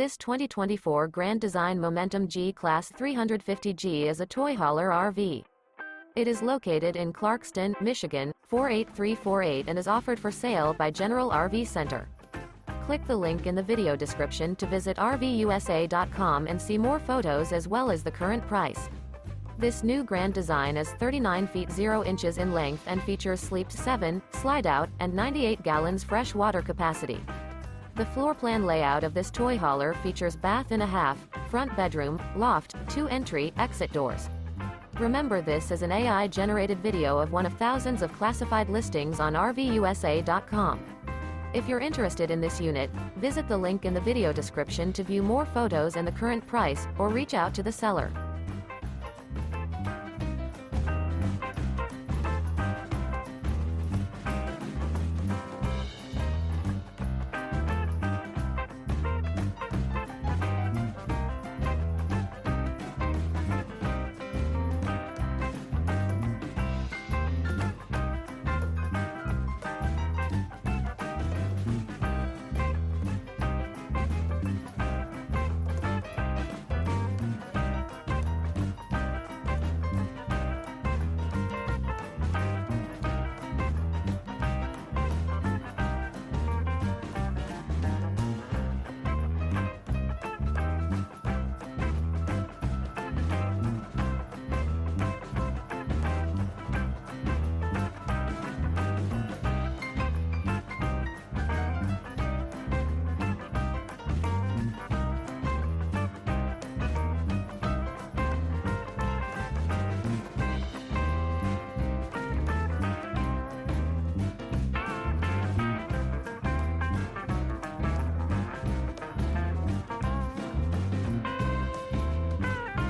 This 2024 Grand Design Momentum G-Class 350G is a toy hauler RV. It is located in Clarkston, Michigan, 48348 and is offered for sale by General RV Center. Click the link in the video description to visit RVUSA.com and see more photos as well as the current price. This new Grand Design is 39 feet 0 inches in length and features Sleep 7, Slideout, and 98 gallons fresh water capacity. The floor plan layout of this toy hauler features bath and a half, front bedroom, loft, 2 entry/exit doors. Remember, this is an AI-generated video of one of thousands of classified listings on RVUSA.com. If you're interested in this unit, visit the link in the video description to view more photos and the current price, or reach out to the seller.